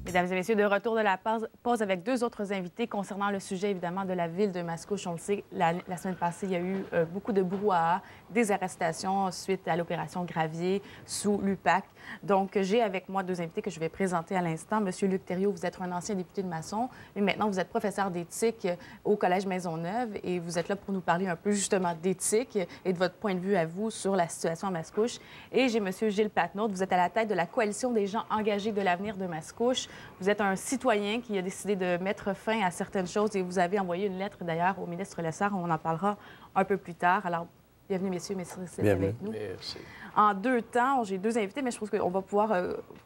Mesdames et messieurs, de retour de la pause avec deux autres invités concernant le sujet, évidemment, de la ville de Mascouche. On le sait, la semaine passée, il y a eu beaucoup de brouhaha, des arrestations suite à l'opération Gravier sous l'UPAC. Donc, j'ai avec moi deux invités que je vais présenter à l'instant. Monsieur Luc Thériault, vous êtes un ancien député de Masson, mais maintenant, vous êtes professeur d'éthique au Collège Maisonneuve et vous êtes là pour nous parler un peu, justement, d'éthique et de votre point de vue à vous sur la situation à Mascouche. Et j'ai Monsieur Gilles Patnaud, vous êtes à la tête de la Coalition des gens engagés de l'avenir de Mascouche. Vous êtes un citoyen qui a décidé de mettre fin à certaines choses et vous avez envoyé une lettre d'ailleurs au ministre Lessard. On en parlera un peu plus tard. Alors, bienvenue, messieurs, merci d'être avec nous. Merci. En deux temps, j'ai deux invités, mais je pense qu'on va pouvoir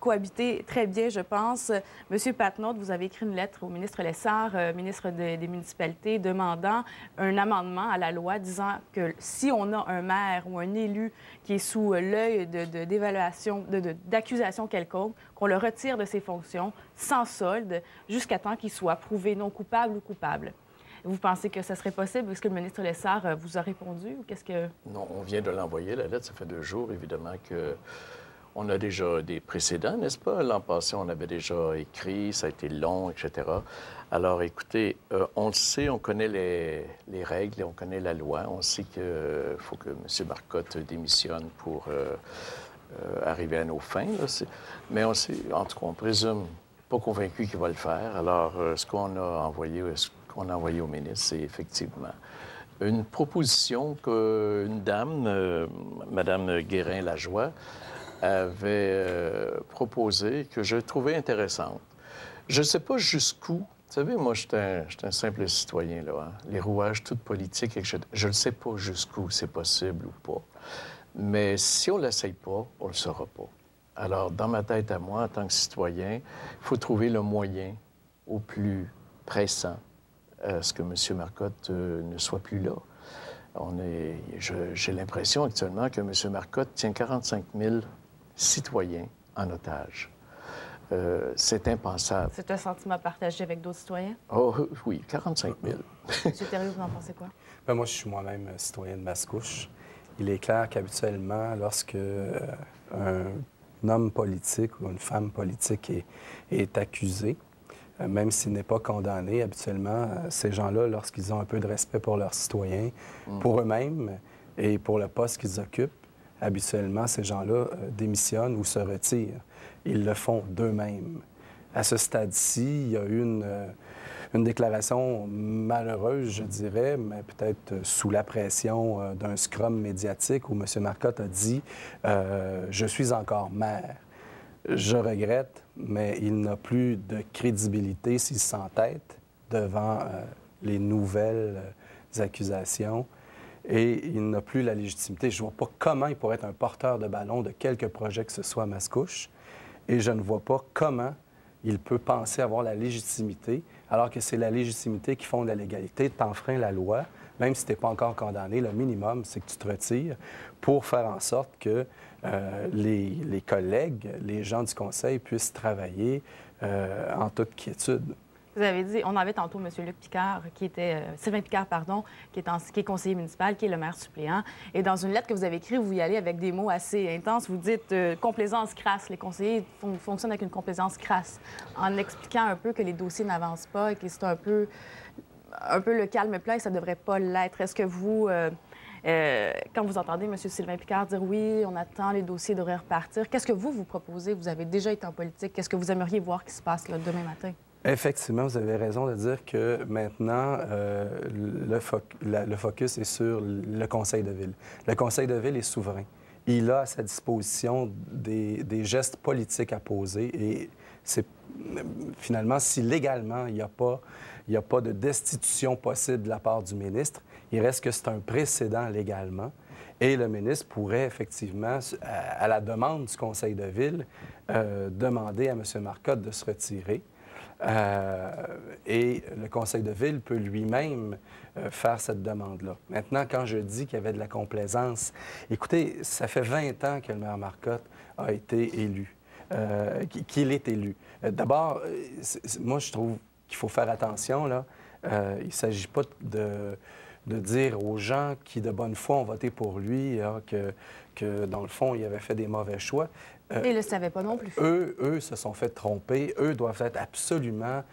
cohabiter très bien, je pense. Monsieur Patnaud, vous avez écrit une lettre au ministre Lessard, ministre des municipalités, demandant un amendement à la loi disant que si on a un maire ou un élu qui est sous l'œil d'évaluation, d'accusation quelconque, qu'on le retire de ses fonctions sans solde jusqu'à temps qu'il soit prouvé non coupable ou coupable. Vous pensez que ça serait possible? Est-ce que le ministre Lessard vous a répondu? Ou qu'est-ce que... Non, on vient de l'envoyer, la lettre. Ça fait 2 jours, évidemment, qu'on a déjà des précédents, n'est-ce pas? L'an passé, on avait déjà écrit, ça a été long, etc. Alors, écoutez, on le sait, on connaît les règles et on connaît la loi. On sait qu'il faut que M. Marcotte démissionne pour arriver à nos fins. Là. Mais on sait, en tout cas, on présume pas convaincu qu'il va le faire. Alors, ce qu'on a envoyé au ministre, c'est effectivement une proposition qu'une dame, Mme Guérin-Lajoie, avait proposée, que je trouvais intéressante. Je ne sais pas jusqu'où. Vous savez, moi, je suis un simple citoyen, là. Hein? Les rouages, toute politique, etc. Je ne sais pas jusqu'où c'est possible ou pas. Mais si on ne l'essaye pas, on ne le saura pas. Alors, dans ma tête à moi, en tant que citoyen, il faut trouver le moyen au plus pressant à ce que M. Marcotte ne soit plus là. J'ai l'impression actuellement que M. Marcotte tient 45 000 citoyens en otage. C'est impensable. C'est un sentiment partagé avec d'autres citoyens? Oh oui, 45 000. M. Thériault, vous en pensez quoi? Bien, moi, je suis moi-même citoyen de Mascouche. Il est clair qu'habituellement, lorsque un homme politique ou une femme politique est accusé, même s'il n'est pas condamné, habituellement, ces gens-là, lorsqu'ils ont un peu de respect pour leurs citoyens, pour eux-mêmes et pour le poste qu'ils occupent, habituellement, ces gens-là démissionnent ou se retirent. Ils le font d'eux-mêmes. À ce stade-ci, il y a eu une déclaration malheureuse, je dirais, mais peut-être sous la pression d'un scrum médiatique où M. Marcotte a dit « Je suis encore maire ». Je regrette, mais il n'a plus de crédibilité s'il s'entête devant les nouvelles accusations et il n'a plus la légitimité. Je ne vois pas comment il pourrait être un porteur de ballon de quelque projet que ce soit à Mascouche et je ne vois pas comment il peut penser avoir la légitimité alors que c'est la légitimité qui fonde la légalité. Tu enfreins la loi, même si tu n'es pas encore condamné, le minimum, c'est que tu te retires pour faire en sorte que les collègues, les gens du Conseil puissent travailler en toute quiétude. Vous avez dit, on avait tantôt M. Luc Picard, Sylvain Picard, pardon, qui est conseiller municipal, qui est le maire suppléant. Et dans une lettre que vous avez écrite, vous y allez avec des mots assez intenses. Vous dites complaisance crasse. Les conseillers fonctionnent avec une complaisance crasse, en expliquant un peu que les dossiers n'avancent pas et que c'est un peu le calme plat et ça ne devrait pas l'être. Est-ce que vous... quand vous entendez M. Sylvain Picard dire « oui, on attend, les dossiers devraient repartir », qu'est-ce que vous proposez? Vous avez déjà été en politique. Qu'est-ce que vous aimeriez voir qui se passe là, demain matin? Effectivement, vous avez raison de dire que maintenant, le focus est sur le Conseil de ville. Le Conseil de ville est souverain. Il a à sa disposition des gestes politiques à poser et c'est finalement, si légalement, il n'y a pas de destitution possible de la part du ministre, il reste que c'est un précédent légalement. Et le ministre pourrait effectivement, à la demande du Conseil de ville, demander à M. Marcotte de se retirer. Et le Conseil de ville peut lui-même faire cette demande-là. Maintenant, quand je dis qu'il y avait de la complaisance, écoutez, ça fait 20 ans que le maire Marcotte a été élu, qu'il est élu. D'abord, moi, je trouve qu'il faut faire attention, là. Il ne s'agit pas de dire aux gens qui, de bonne foi, ont voté pour lui que, dans le fond, il avait fait des mauvais choix. Et ils ne le savaient pas non plus. Eux se sont fait tromper. Eux doivent être absolument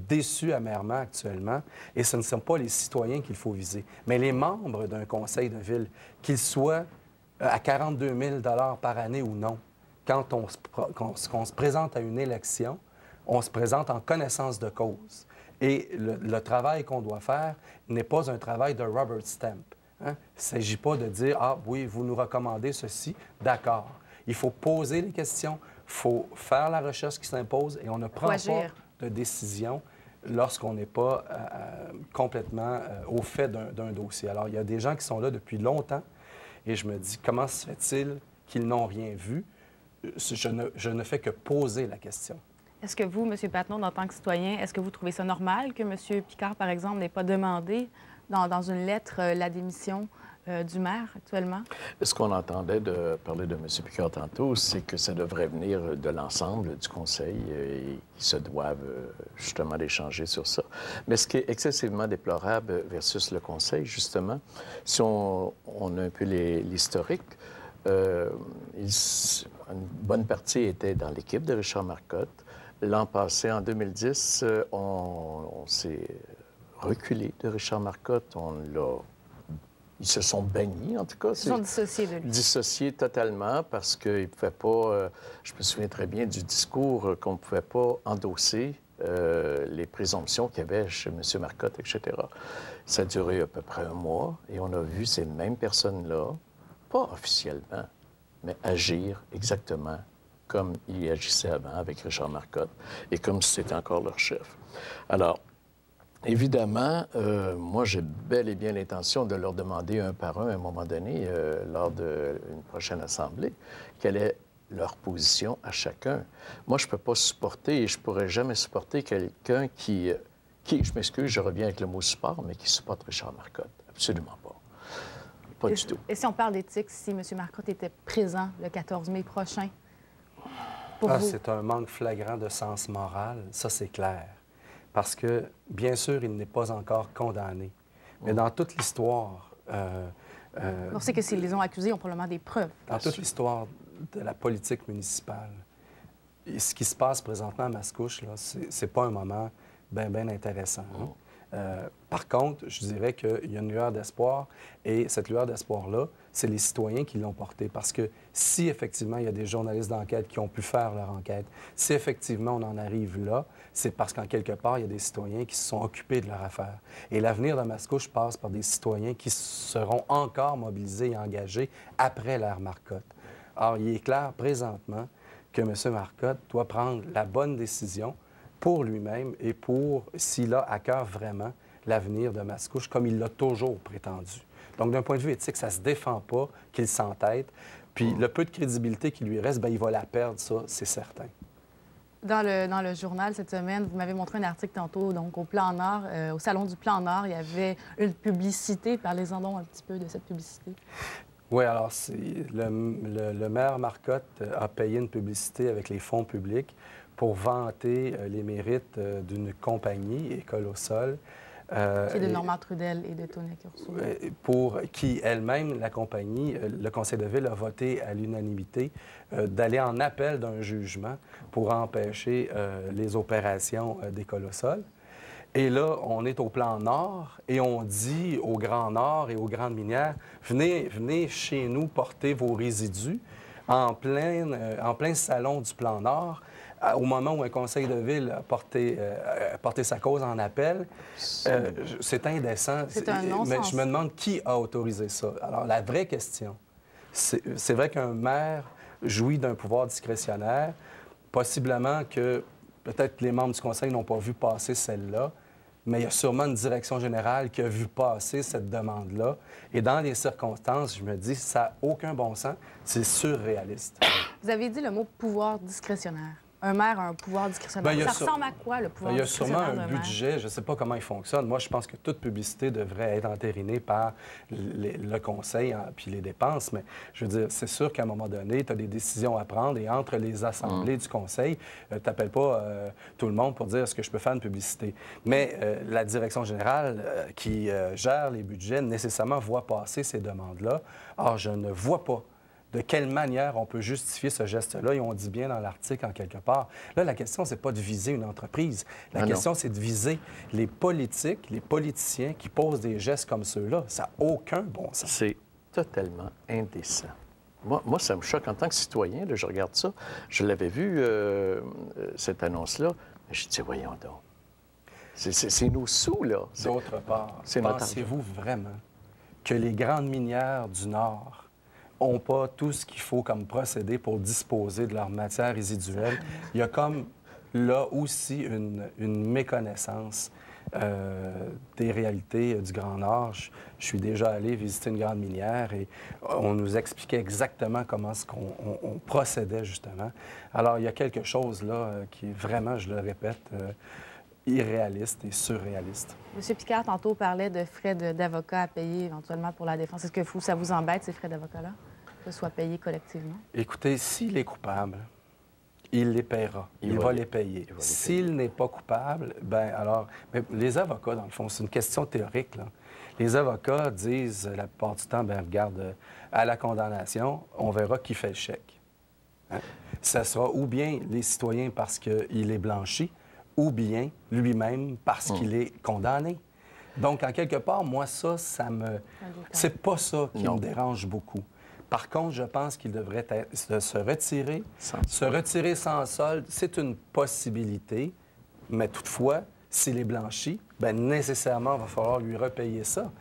déçus amèrement actuellement. Et ce ne sont pas les citoyens qu'il faut viser. Mais les membres d'un conseil de ville, qu'ils soient à 42 000 par année ou non, quand on se présente à une élection, on se présente en connaissance de cause. Et le travail qu'on doit faire n'est pas un travail de rubber stamp. Hein? Il ne s'agit pas de dire « Ah oui, vous nous recommandez ceci, d'accord ». Il faut poser les questions, il faut faire la recherche qui s'impose et on ne prend pas de décision lorsqu'on n'est pas complètement au fait d'un dossier. Alors, il y a des gens qui sont là depuis longtemps et je me dis, comment se fait-il qu'ils n'ont rien vu? Je ne fais que poser la question. Est-ce que vous, M. Patnaud, en tant que citoyen, est-ce que vous trouvez ça normal que M. Picard, par exemple, n'ait pas demandé dans une lettre la démission du maire actuellement? Ce qu'on entendait parler de M. Picard tantôt, c'est que ça devrait venir de l'ensemble du Conseil et qu'ils se doivent justement d'échanger sur ça. Mais ce qui est excessivement déplorable versus le Conseil, justement, si on a un peu l'historique, une bonne partie était dans l'équipe de Richard Marcotte. L'an passé, en 2010, on s'est reculé de Richard Marcotte. Ils se sont bannis, en tout cas. Ils se sont dissociés de lui. Dissociés totalement parce qu'ils ne pouvaient pas... je me souviens très bien du discours qu'on ne pouvait pas endosser les présomptions qu'il y avait chez M. Marcotte, etc. Ça a duré à peu près un mois et on a vu ces mêmes personnes-là, pas officiellement, mais agir exactement comme ils agissaient avant avec Richard Marcotte et comme si c'était encore leur chef. Alors, évidemment, moi, j'ai bel et bien l'intention de leur demander un par un, à un moment donné, lors d'une prochaine assemblée, quelle est leur position à chacun. Moi, je ne peux pas supporter et je ne pourrais jamais supporter quelqu'un qui, je m'excuse, je reviens avec le mot support, mais qui supporte Richard Marcotte. Absolument pas. Pas du tout. Et si on parle d'éthique, si M. Marcotte était présent le 14 mai prochain, pour vous? C'est un manque flagrant de sens moral, ça c'est clair. Parce que, bien sûr, il n'est pas encore condamné. Mais dans toute l'histoire... on sait que s'ils les ont accusés, ils ont probablement des preuves. Dans toute l'histoire de la politique municipale, ce qui se passe présentement à Mascouche, c'est pas un moment bien intéressant. Par contre, je dirais qu'il y a une lueur d'espoir, et cette lueur d'espoir-là, c'est les citoyens qui l'ont portée. Parce que si, effectivement, il y a des journalistes d'enquête qui ont pu faire leur enquête, si, effectivement, on en arrive là, c'est parce qu'en quelque part, il y a des citoyens qui se sont occupés de leur affaire. Et l'avenir de Mascouche passe par des citoyens qui seront encore mobilisés et engagés après l'ère Marcotte. Or, il est clair, présentement, que M. Marcotte doit prendre la bonne décision pour lui-même et pour, s'il a à cœur vraiment, l'avenir de Mascouche, comme il l'a toujours prétendu. Donc, d'un point de vue éthique, ça ne se défend pas qu'il s'entête. Puis, le peu de crédibilité qui lui reste, bien, il va la perdre, ça, c'est certain. Dans le journal cette semaine, vous m'avez montré un article tantôt, donc au Plan Nord, au Salon du Plan Nord, il y avait une publicité. Parlez-en donc un petit peu de cette publicité. Oui, alors, le maire Marcotte a payé une publicité avec les fonds publics pour vanter les mérites d'une compagnie, École au sol. Qui est de Normand Trudel et de Tony Curso. Pour qui, elle-même, la compagnie, le Conseil de ville a voté à l'unanimité d'aller en appel d'un jugement pour empêcher les opérations d'École au sol. Et là, on est au Plan Nord et on dit au Grand Nord et aux grandes minières, venez chez nous porter vos résidus en plein salon du Plan Nord. Au moment où un conseil de ville a porté sa cause en appel, c'est indécent. C'est un non-sens. Mais je me demande qui a autorisé ça. Alors, la vraie question, c'est vrai qu'un maire jouit d'un pouvoir discrétionnaire, possiblement que peut-être les membres du conseil n'ont pas vu passer celle-là, mais il y a sûrement une direction générale qui a vu passer cette demande-là. Et dans les circonstances, je me dis, ça n'a aucun bon sens, c'est surréaliste. Vous avez dit le mot « pouvoir discrétionnaire ». un maire a un pouvoir discrétionnaire. Bien, Ça ressemble à quoi, le pouvoir il y a sûrement discrétionnaire un d'un maire? budget, je ne sais pas comment il fonctionne. Moi, je pense que toute publicité devrait être entérinée par le conseil puis les dépenses. Mais je veux dire, c'est sûr qu'à un moment donné, tu as des décisions à prendre et entre les assemblées du conseil, tu n'appelles pas tout le monde pour dire est-ce que je peux faire une publicité. Mais la direction générale qui gère les budgets nécessairement voit passer ces demandes-là. Or, je ne vois pas de quelle manière on peut justifier ce geste-là. Et on dit bien dans l'article, en quelque part. Là, la question, c'est pas de viser une entreprise. La question, c'est de viser les politiques, les politiciens qui posent des gestes comme ceux-là. Ça n'a aucun bon sens. C'est totalement indécent. Moi, ça me choque. En tant que citoyen, là, je regarde ça. Je l'avais vu, cette annonce-là. Je dis, voyons donc. C'est nos sous, là. D'autre part, notre pensez-vous vraiment que les grandes minières du Nord n'ont pas tout ce qu'il faut comme procédé pour disposer de leurs matières résiduelles? Il y a comme là aussi une méconnaissance des réalités du Grand Nord. Je suis déjà allé visiter une grande minière et on nous expliquait exactement comment est-ce qu'on procédait, justement. Alors, il y a quelque chose là qui est vraiment, je le répète, irréaliste et surréaliste. M. Picard, tantôt, parlait de frais d'avocat à payer éventuellement pour la défense. Est-ce que ça vous embête, ces frais d'avocat-là, que ce soit payés collectivement? Écoutez, s'il est coupable, il les paiera. Il va les payer. S'il n'est pas coupable, bien alors... Mais les avocats, dans le fond, c'est une question théorique, là. Les avocats disent la plupart du temps, bien, regarde, à la condamnation, on verra qui fait le chèque. Hein? Ça sera ou bien les citoyens parce qu'il est blanchi, ou bien lui-même parce qu'il est condamné. Donc, en quelque part, moi, ça me... C'est pas ça qui me dérange beaucoup. Par contre, je pense qu'il devrait se retirer. Se retirer sans solde, c'est une possibilité, mais toutefois, s'il est blanchi, bien, nécessairement, il va falloir lui repayer ça.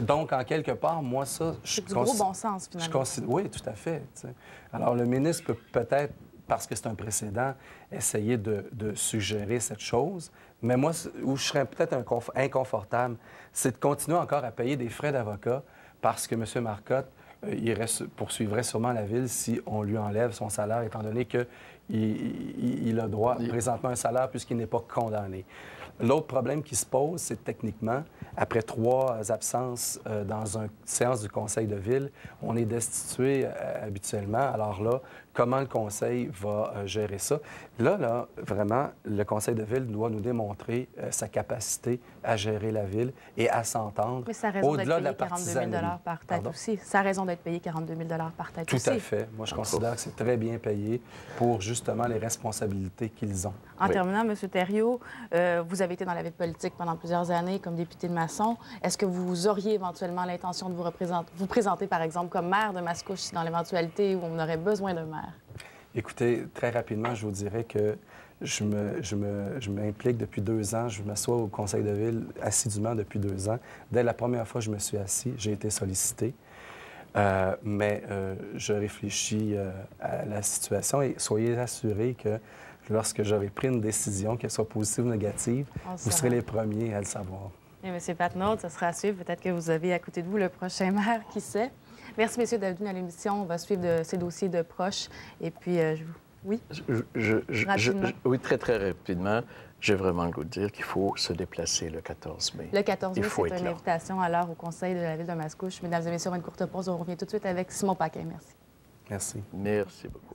Donc, en quelque part, moi, ça... C'est du gros bon sens, finalement. Oui, tout à fait. T'sais. Alors, le ministre peut peut-être, parce que c'est un précédent, essayer de suggérer cette chose. Mais moi, où je serais peut-être inconfortable, c'est de continuer encore à payer des frais d'avocat parce que M. Marcotte, il poursuivrait sûrement la Ville si on lui enlève son salaire, étant donné qu'il a droit présentement à un salaire puisqu'il n'est pas condamné. L'autre problème qui se pose, c'est techniquement, après 3 absences dans une séance du Conseil de Ville, on est destitué habituellement. Alors là, comment le Conseil va gérer ça? Là, vraiment, le Conseil de Ville doit nous démontrer sa capacité à gérer la Ville et à s'entendre au-delà de la partisanerie. Mais ça a raison d'être payé 42 000 par tête aussi. Ça a raison d'être payé 42 000 par tête aussi. Tout à fait. Moi, je considère que c'est très bien payé pour justement les responsabilités qu'ils ont. En terminant, M. Thériault, vous avez été dans la vie politique pendant plusieurs années comme député de Masson. Est-ce que vous auriez éventuellement l'intention de vous présenter, par exemple, comme maire de Mascouche dans l'éventualité où on aurait besoin d'un maire? Écoutez, très rapidement, je vous dirais que je m'implique depuis 2 ans. Je m'assois au Conseil de Ville assidûment depuis 2 ans. Dès la première fois que je me suis assis, j'ai été sollicité. Mais je réfléchis à la situation et soyez assurés que lorsque j'aurai pris une décision, qu'elle soit positive ou négative, vous serez les premiers à le savoir. Et M. Patnaud, ça sera à suivre. Peut-être que vous avez à côté de vous le prochain maire, qui sait. Merci, messieurs, d'être venus à l'émission. On va suivre ces dossiers de proche. Et puis, oui? Oui, très, très rapidement. J'ai vraiment le goût de dire qu'il faut se déplacer le 14 mai. Le 14 mai, c'est une invitation alors au Conseil de la Ville de Mascouche. Mesdames et messieurs, on va une courte pause. On revient tout de suite avec Simon Paquin. Merci. Merci. Merci beaucoup.